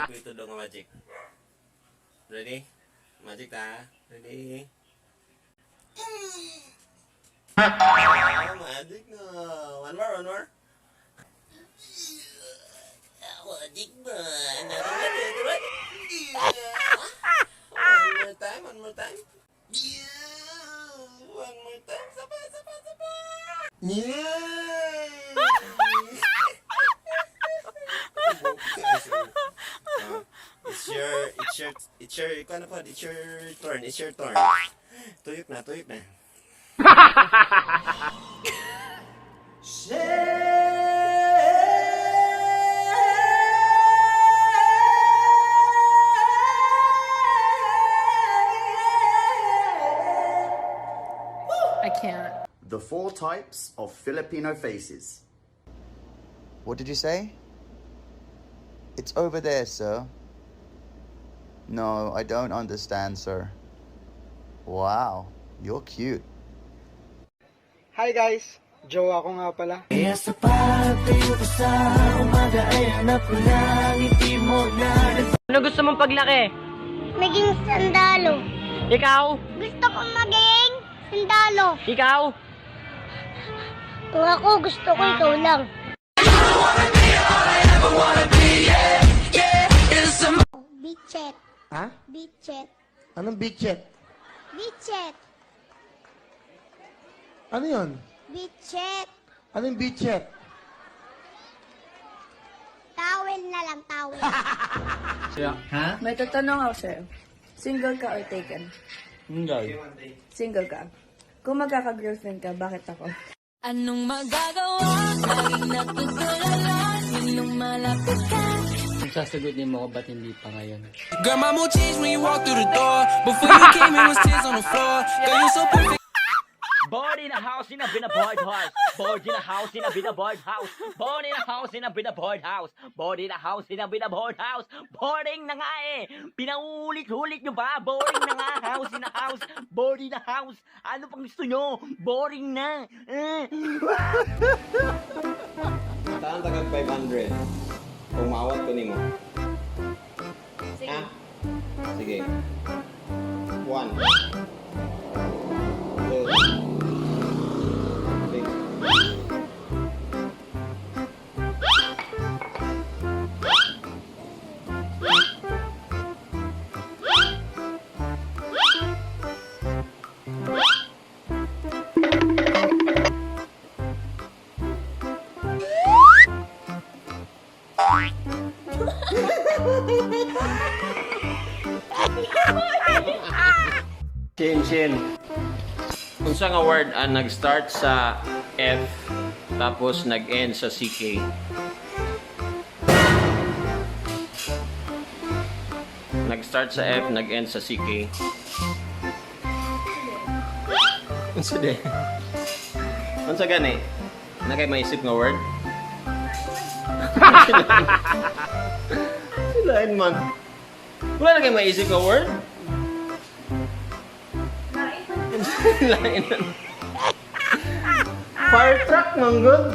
Ito daw nga magic. Ready? Magic ta. Ready? Magic na. One more. Magic ba? One more time. One more time. Sapa. It's your turn. Tuyok na. I can't. The 4 types of Filipino faces. What did you say? It's over there, sir. No, I don't understand, sir. Wow, you're cute. Hi guys! Jowa ko nga pala. Kaya sa pagtayo ko sa umaga ay hanap ko na ngiti mo na. Ano gusto mong paglaki? Maging sundalo. Ikaw? Gusto ko maging sundalo. Ikaw? Kung ako, gusto ko ikaw lang. Beachet. Ha? Beachet. Anong beachet? Beachet. Ano yun? Beachet. Anong beachet? Towel na lang, towel. May tatanong ako sa'yo. Single ka or taken? Single ka. Kung magkaka-girlfriend ka, bakit ako? Anong magagawa? Laging natutulala. Sinong malapit ka? Kung sasagot niyo mo, ba't hindi pa ngayon? Girl, my mood changed when you walked through the door. Before you came in was tears on the floor. Girl, you so perfect. Bored in a house in a board house. Bored in a house in a board house. Bored in a house in a board house. Bored in a house in a board house. Boring na nga eh. Pinaulit-ulit nyo ba? Boring na nga. House in a house. Bored in a house. Ano pang gusto nyo? Boring na. Saan tagal 500? Kung maawat ko nimo. Sige. Sige. 1 2 3 Chin. Unsa nga word ang nag-start sa F tapos nag-end sa CK? Nag-start sa F, nag-end sa CK. Unsa de? Unsa gani? Nagay maisip nga word? Silain man. Wala na kayo maisip nga word? Lain. Fire truck, manggod.